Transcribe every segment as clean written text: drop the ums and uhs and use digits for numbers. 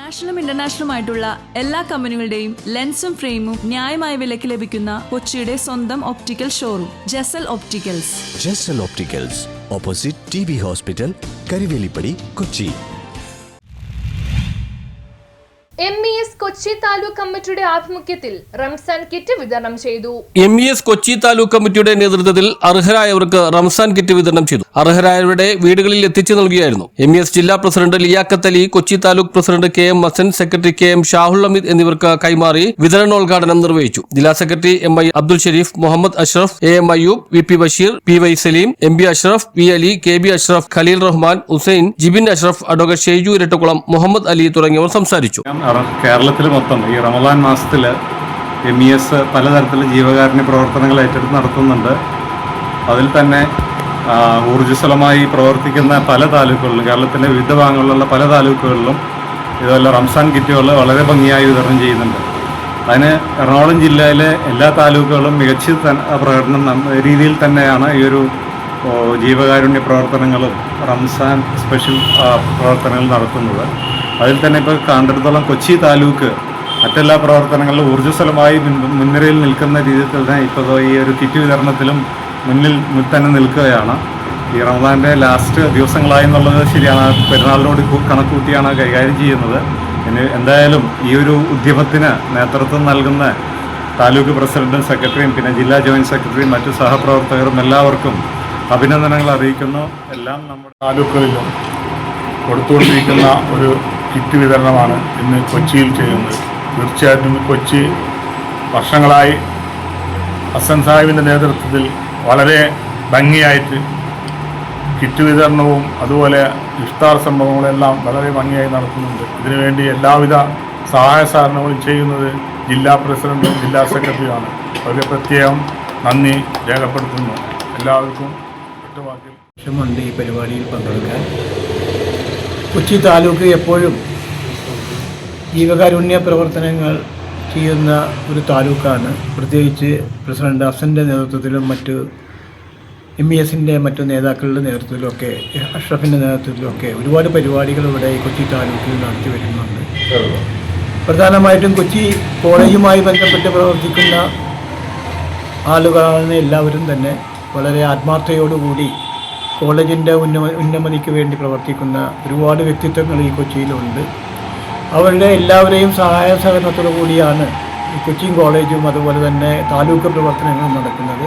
നാഷണലും ഇന്റർനാഷണലുമായിട്ടുള്ള എല്ലാ കമ്പനികളുടെയും ലെൻസും ഫ്രെയിമും ന്യായമായ വിലയ്ക്ക് ലഭിക്കുന്ന കൊച്ചിയുടെ സ്വന്തം optical showroom Jasal opticals. Jasal opticals, opposite TB hospital, Karivelippadi, Kochi. MES Kochi താലൂക്ക് കമ്മിറ്റിയുടെ ആഭിമുഖ്യത്തിൽ റംസാൻ കിറ്റ് വിതരണം ചെയ്തു. MES കൊച്ചി താലൂക്ക് കമ്മിറ്റിയുടെ നേതൃത്വത്തിൽ അർഹരായവർക്ക് റംസാൻ കിറ്റ് വിതരണം ചെയ്തു. അർഹരായവരുടെ വീടുകളിൽ എത്തിച്ചു നൽകുകയായിരുന്നു. MES ജില്ലാ പ്രസിഡന്റ് ലിയാഖത്ത് അലി, കൊച്ചി താലൂക്ക് president KM Hasan, secretary KM Shahul Hameed എന്നിവർക്ക് കൈമാറി വിതരണോദ്ഘാടനം നിർവഹിച്ചു. ജില്ലാ secretary MI Abdul Sharif, Muhammad Ashraf, AM Ayyub, VP Basheer, PY Saleem, MB Ashraf, V Ali, KB Ashraf, Khalil Rahman, Hussain, Jibin Ashraf, advocate Sheiju Irattakulam, Muhammad Ali തുടങ്ങിയവർ സംസാരിച്ചു. കേരളത്തിൽ മൊത്തം ഈ റമദാൻ മാസത്തിൽ MES പലതരത്തിലുള്ള ജീവകാരുണ്യ പ്രവർത്തനങ്ങൾ ഏറ്റെടുത്ത് നടത്തുന്നുണ്ട്. അതിൽ തന്നെ ഊർജ്ജസ്വലമായി പ്രവർത്തിക്കുന്ന പല താലൂക്കുകളിലും, കേരളത്തിൻ്റെ വിവിധ ഭാഗങ്ങളിലുള്ള പല താലൂക്കുകളിലും ഇതുപോലെ റംസാൻ കിറ്റുകൾ വളരെ ഭംഗിയായി വിതരണം ചെയ്യുന്നുണ്ട്. അതിന് എറണാകുളം ജില്ലയിലെ എല്ലാ താലൂക്കുകളും മികച്ച പ്രകടനം രീതിയിൽ തന്നെയാണ് ഈ ഒരു ജീവകാരുണ്യ പ്രവർത്തനങ്ങളും റംസാൻ സ്പെഷ്യൽ പ്രവർത്തനങ്ങൾ നടത്തുന്നത്. അതിൽ തന്നെ ഇപ്പോൾ കണ്ടിടത്തോളം കൊച്ചി താലൂക്ക് മറ്റെല്ലാ പ്രവർത്തനങ്ങളിലും ഊർജ്ജസ്വലമായി മുൻനിരയിൽ നിൽക്കുന്ന രീതിയിൽ തന്നെ ഇപ്പോൾ ഈ ഒരു കിറ്റ് വിതരണത്തിലും മുന്നിൽ തന്നെ നിൽക്കുകയാണ്. ഈ റമദാൻ്റെ ലാസ്റ്റ് ദിവസങ്ങളായി എന്നുള്ളത് ശരിയാണ്. പെരുന്നാളിനോട് കണക്കൂട്ടിയാണ് കൈകാര്യം ചെയ്യുന്നത്. ഇനി എന്തായാലും ഈ ഒരു ഉദ്യമത്തിന് നേതൃത്വം നൽകുന്ന താലൂക്ക് പ്രസിഡന്റും സെക്രട്ടറിയും പിന്നെ ജില്ലാ ജോയിൻറ്റ് സെക്രട്ടറിയും മറ്റു സഹപ്രവർത്തകരും എല്ലാവർക്കും അഭിനന്ദനങ്ങൾ അറിയിക്കുന്നു. എല്ലാം നമ്മുടെ താലൂക്കുകളിലും കൊടുത്തുകൊണ്ടിരിക്കുന്ന ഒരു കിറ്റ് വിതരണമാണ് ഇന്ന് കൊച്ചിയിൽ ചെയ്യുന്നത്. തീർച്ചയായിട്ടും കൊച്ചി വർഷങ്ങളായി ഹസൻ സാഹിബിൻ്റെ നേതൃത്വത്തിൽ വളരെ ഭംഗിയായിട്ട് കിറ്റ് വിതരണവും അതുപോലെ ഇഫ്താർ സംഭവങ്ങളെല്ലാം വളരെ ഭംഗിയായി നടത്തുന്നുണ്ട്. ഇതിനുവേണ്ടി എല്ലാവിധ സഹായ സഹകരണങ്ങളും ചെയ്യുന്നത് ജില്ലാ പ്രസിഡന്റും ജില്ലാ സെക്രട്ടറിയുമാണ്. അവരെ പ്രത്യേകം നന്ദി രേഖപ്പെടുത്തുന്നു. എല്ലാവർക്കും ണ്ട് ഈ പരിപാടിയിൽ പങ്കെടുക്കാൻ. കൊച്ചി താലൂക്ക് എപ്പോഴും ജീവകാരുണ്യ പ്രവർത്തനങ്ങൾ ചെയ്യുന്ന ഒരു താലൂക്കാണ്. പ്രത്യേകിച്ച് പ്രസിഡന്റ് ഹസൻ്റെ നേതൃത്വത്തിലും മറ്റ് MESൻ്റെ മറ്റു നേതാക്കളുടെ നേതൃത്വത്തിലുമൊക്കെ അഷ്റഫിൻ്റെ നേതൃത്വത്തിലുമൊക്കെ ഒരുപാട് പരിപാടികൾ ഇവിടെ കൊച്ചി താലൂക്കിൽ നടത്തി വരുന്നുണ്ട്. പ്രധാനമായിട്ടും കൊച്ചി കോളേജുമായി ബന്ധപ്പെട്ട് പ്രവർത്തിക്കുന്ന ആളുകളാണ് എല്ലാവരും തന്നെ. വളരെ ആത്മാർത്ഥതയോടുകൂടി കോളേജിൻ്റെ ഉന്നമതിക്ക് വേണ്ടി പ്രവർത്തിക്കുന്ന ഒരുപാട് വ്യക്തിത്വങ്ങൾ ഈ കൊച്ചിയിലുണ്ട്. അവരുടെ എല്ലാവരെയും സഹായ സഹകരണത്തോടു കൂടിയാണ് ഈ കൊച്ചിൻ കോളേജും അതുപോലെ തന്നെ താലൂക്ക് പ്രവർത്തനങ്ങളും നടക്കുന്നത്.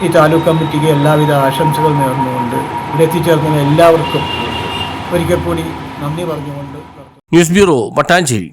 ഈ താലൂക്ക് കമ്മിറ്റിക്ക് എല്ലാവിധ ആശംസകൾ നേർന്നുകൊണ്ട് ഇവിടെ എത്തിച്ചേർന്ന എല്ലാവർക്കും ഒരിക്കൽ കൂടി നന്ദി പറഞ്ഞുകൊണ്ട് ന്യൂസ് ബ്യൂറോ, മട്ടാഞ്ചേരി.